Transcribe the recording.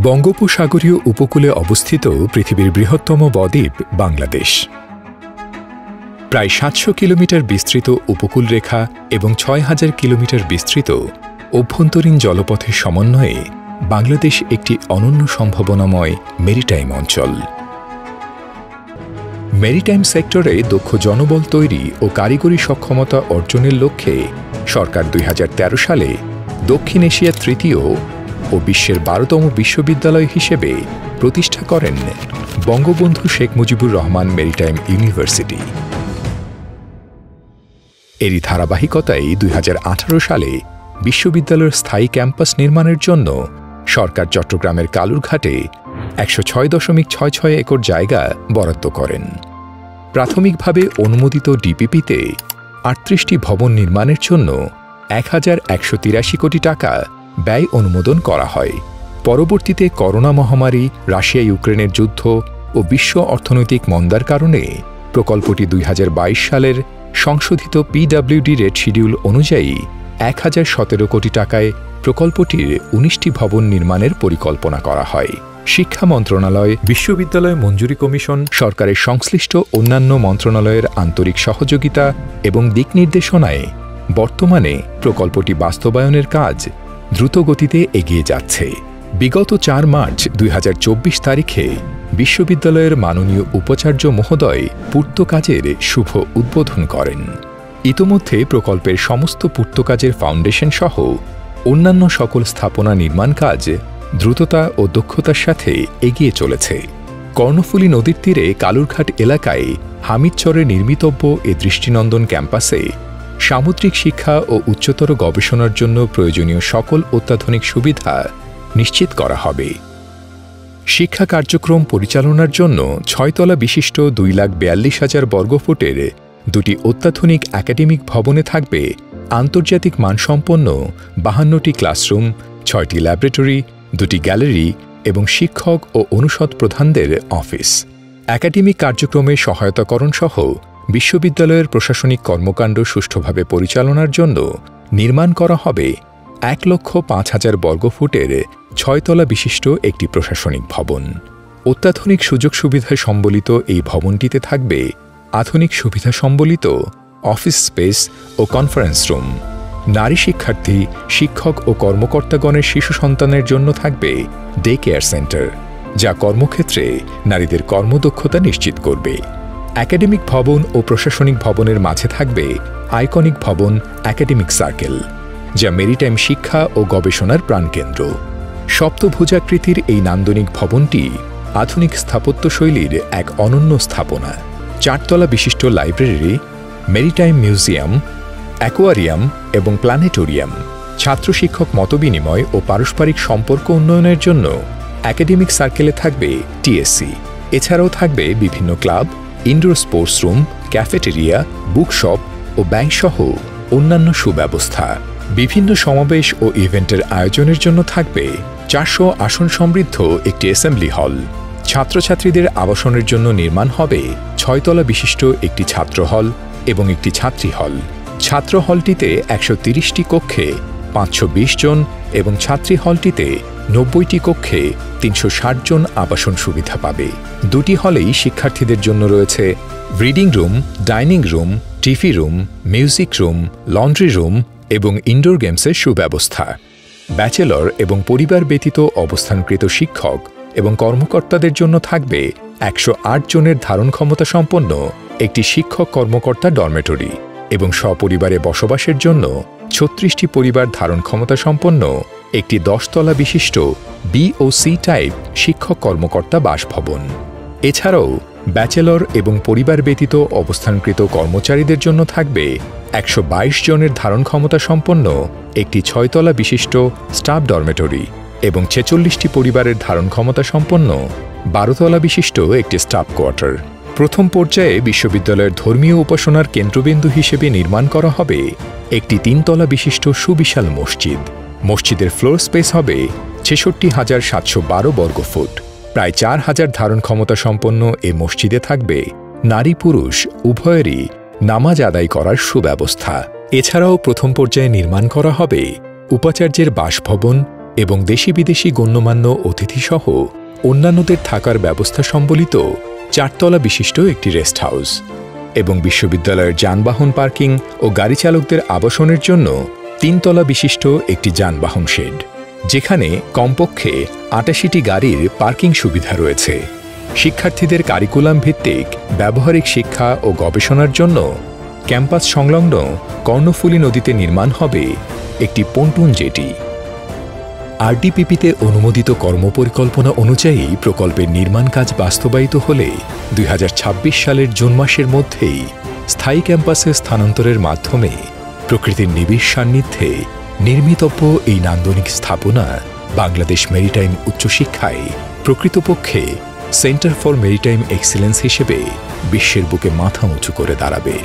বঙ্গোপসাগরীয় উপকূলে অবস্থিত পৃথিবীর বৃহত্তম বদ্বীপ বাংলাদেশ। প্রায় ৭০০ কিলোমিটার বিস্তৃত উপকূলরেখা এবং ৬,০০০ কিলোমিটার বিস্তৃত অভ্যন্তরীণ জলপথের সমন্বয়ে বাংলাদেশ একটি অনন্য সম্ভাবনাময় মেরিটাইম অঞ্চল। মেরিটাইম সেক্টরে দক্ষ জনবল তৈরি ও কারিগরি সক্ষমতা অর্জনের লক্ষ্যে সরকার ২০১৩ সালে দক্ষিণ এশিয়ার তৃতীয় ও বিশ্বের ১২তম বিশ্ববিদ্যালয় হিসেবে প্রতিষ্ঠা করেন বঙ্গবন্ধু শেখ মুজিবুর রহমান মেরিটাইম ইউনিভার্সিটি। এরই ধারাবাহিকতায় ২০১৮ সালে বিশ্ববিদ্যালয়ের স্থায়ী ক্যাম্পাস নির্মাণের জন্য সরকার চট্টগ্রামের কালুরঘাটে ১০৬.৬৬ একর জায়গা বরাদ্দ করেন। প্রাথমিকভাবে অনুমোদিত ডিপিপিতে ৩৮টি ভবন নির্মাণের জন্য ১,১৮৩ কোটি টাকা ব্যয় অনুমোদন করা হয়। পরবর্তীতে করোনা মহামারী, রাশিয়া ইউক্রেনের যুদ্ধ ও বিশ্ব অর্থনৈতিক মন্দার কারণে প্রকল্পটি ২০২২ সালের সংশোধিত পিডব্লিউডি রেট শিডিউল অনুযায়ী ১,০১৭ কোটি টাকায় প্রকল্পটির ১৯টি ভবন নির্মাণের পরিকল্পনা করা হয়। শিক্ষা মন্ত্রণালয়, বিশ্ববিদ্যালয় মঞ্জুরি কমিশন, সরকারের সংশ্লিষ্ট অন্যান্য মন্ত্রণালয়ের আন্তরিক সহযোগিতা এবং দিক নির্দেশনায় বর্তমানে প্রকল্পটি বাস্তবায়নের কাজ দ্রুতগতিতে এগিয়ে যাচ্ছে। বিগত ৪ মার্চ ২০২৪ তারিখে বিশ্ববিদ্যালয়ের মাননীয় উপাচার্য মহোদয় পূর্তকাজের শুভ উদ্বোধন করেন। ইতোমধ্যে প্রকল্পের সমস্ত পূর্তকাজের ফাউন্ডেশন সহ অন্যান্য সকল স্থাপনা নির্মাণ কাজ দ্রুততা ও দক্ষতার সাথে এগিয়ে চলেছে। কর্ণফুলী নদীর তীরে কালুরঘাট এলাকায় হামিদচরে নির্মিতব্য এ দৃষ্টিনন্দন ক্যাম্পাসে সামুদ্রিক শিক্ষা ও উচ্চতর গবেষণার জন্য প্রয়োজনীয় সকল অত্যাধুনিক সুবিধা নিশ্চিত করা হবে। শিক্ষা কার্যক্রম পরিচালনার জন্য ৬ তলা বিশিষ্ট ২,৪২,০০০ বর্গফুটের দুটি অত্যাধুনিক একাডেমিক ভবনে থাকবে আন্তর্জাতিক মানসম্পন্ন ৫২টি ক্লাসরুম, ৬টি ল্যাবরেটরি, ২টি গ্যালারি এবং শিক্ষক ও অনুষদ প্রধানদের অফিস। একাডেমিক কার্যক্রমে সহায়তাকরণ সহ বিশ্ববিদ্যালয়ের প্রশাসনিক কর্মকাণ্ড সুষ্ঠুভাবে পরিচালনার জন্য নির্মাণ করা হবে ১,০৫,০০০ বর্গফুটের ৬ তলা বিশিষ্ট একটি প্রশাসনিক ভবন। অত্যাধুনিক সুযোগ সুবিধা সম্বলিত এই ভবনটিতে থাকবে আধুনিক সুবিধা সম্বলিত অফিস স্পেস ও কনফারেন্স রুম। নারী শিক্ষার্থী, শিক্ষক ও কর্মকর্তাগণের শিশু সন্তানের জন্য থাকবে ডে কেয়ার সেন্টার, যা কর্মক্ষেত্রে নারীদের কর্মদক্ষতা নিশ্চিত করবে। একাডেমিক ভবন ও প্রশাসনিক ভবনের মাঝে থাকবে আইকনিক ভবন একাডেমিক সার্কেল, যা মেরিটাইম শিক্ষা ও গবেষণার প্রাণকেন্দ্র। সপ্তভুজাকৃতির এই নান্দনিক ভবনটি আধুনিক স্থাপত্যশৈলীর এক অনন্য স্থাপনা। ৪ তলা বিশিষ্ট লাইব্রেরি, মেরিটাইম মিউজিয়াম, অ্যাকোয়ারিয়াম এবং প্ল্যানেটোরিয়াম, ছাত্র শিক্ষক মতবিনিময় ও পারস্পরিক সম্পর্ক উন্নয়নের জন্য একাডেমিক সার্কেলে থাকবে টিএসসি। এছাড়াও থাকবে বিভিন্ন club, indoor sports room, cafeteria, bookshop ও ব্যাংকসহ অন্যান্য সুব্যবস্থা। বিভিন্ন সমাবেশ ও ইভেন্টের আয়োজনের জন্য থাকবে ৪০০ আসন সমৃদ্ধ একটি অ্যাসেম্বলি হল। ছাত্রছাত্রীদের আবাসনের জন্য নির্মাণ হবে ৬ তলা বিশিষ্ট একটি ছাত্র হল এবং একটি ছাত্রী হল। ছাত্র হলটিতে ১৩০টি কক্ষে ৫২০ জন এবং ছাত্রী হলটিতে ৯০টি কক্ষে ৩৬০ জন আবাসন সুবিধা পাবে। দুটি হলেই শিক্ষার্থীদের জন্য রয়েছে reading room, dining room, TV room, music room, laundry room এবং ইনডোর গেমসের সুব্যবস্থা। ব্যাচেলর এবং পরিবার ব্যতীত অবস্থানকৃত শিক্ষক এবং কর্মকর্তাদের জন্য থাকবে ১০৮ জনের ধারণ ক্ষমতা সম্পন্ন একটি শিক্ষক কর্মকর্তা ডরমেটরি এবং সপরিবারে বসবাসের জন্য ৩৬টি পরিবার ধারণ ক্ষমতা সম্পন্ন একটি ১০ তলা বিশিষ্ট বি ও সি টাইপ শিক্ষক কর্মকর্তা বাসভবন। এছাড়াও ব্যাচেলর এবং পরিবার ব্যতীত অবস্থানকৃত কর্মচারীদের জন্য থাকবে ১২২ জনের ধারণ ক্ষমতা সম্পন্ন একটি ৬ তলা বিশিষ্ট স্টাফ ডরমেটরি এবং ৪৬টি পরিবারের ধারণ ক্ষমতা সম্পন্ন ১২ তলা বিশিষ্ট একটি স্টাফ কোয়ার্টার। প্রথম পর্যায়ে বিশ্ববিদ্যালয়ের ধর্মীয় উপাসনার কেন্দ্রবিন্দু হিসেবে নির্মাণ করা হবে একটি ৩ তলা বিশিষ্ট সুবিশাল মসজিদ। মসজিদের ফ্লোর স্পেস হবে ৬৬,৭১২ বর্গফুট। প্রায় ৪,০০০ ধারণ ক্ষমতা সম্পন্ন এ মসজিদে থাকবে নারী পুরুষ উভয়েরই নামাজ আদায় করার সুব্যবস্থা। এছাড়াও প্রথম পর্যায়ে নির্মাণ করা হবে উপাচার্যের বাসভবন এবং দেশি বিদেশি গণ্যমান্য অতিথিসহ অন্যান্যদের থাকার ব্যবস্থা সম্বলিত 4 তলা বিশিষ্ট একটি রেস্ট হাউস এবং বিশ্ববিদ্যালয়ের যানবাহন পার্কিং ও গাড়ি চালকদের আবাসনের জন্য 3 তলা বিশিষ্ট একটি যানবাহন শেড, যেখানে কমপক্ষে 88টি গাড়ির পার্কিং সুবিধা রয়েছে। শিক্ষার্থীদের কারিকুলাম ভিত্তিক ব্যবহারিক শিক্ষা ও গবেষণার জন্য ক্যাম্পাস সংলগ্ন কর্ণফুলী নদীতে নির্মাণ হবে একটি পন্টুন জেটি। আরডিপিপিতে অনুমোদিত কর্মপরিকল্পনা অনুযায়ী প্রকল্পের নির্মাণ কাজ বাস্তবায়িত হলে 2026 সালের জুন মাসের মধ্যেই স্থায়ী ক্যাম্পাসে স্থানান্তরের মাধ্যমে প্রকৃতির নিবিড় সান্নিধ্যে নির্মিতব্য এই নান্দনিক স্থাপনা বাংলাদেশ মেরিটাইম উচ্চশিক্ষায় প্রকৃতপক্ষে সেন্টার ফর মেরিটাইম এক্সিলেন্স হিসেবে বিশ্বের বুকে মাথা উঁচু করে দাঁড়াবে।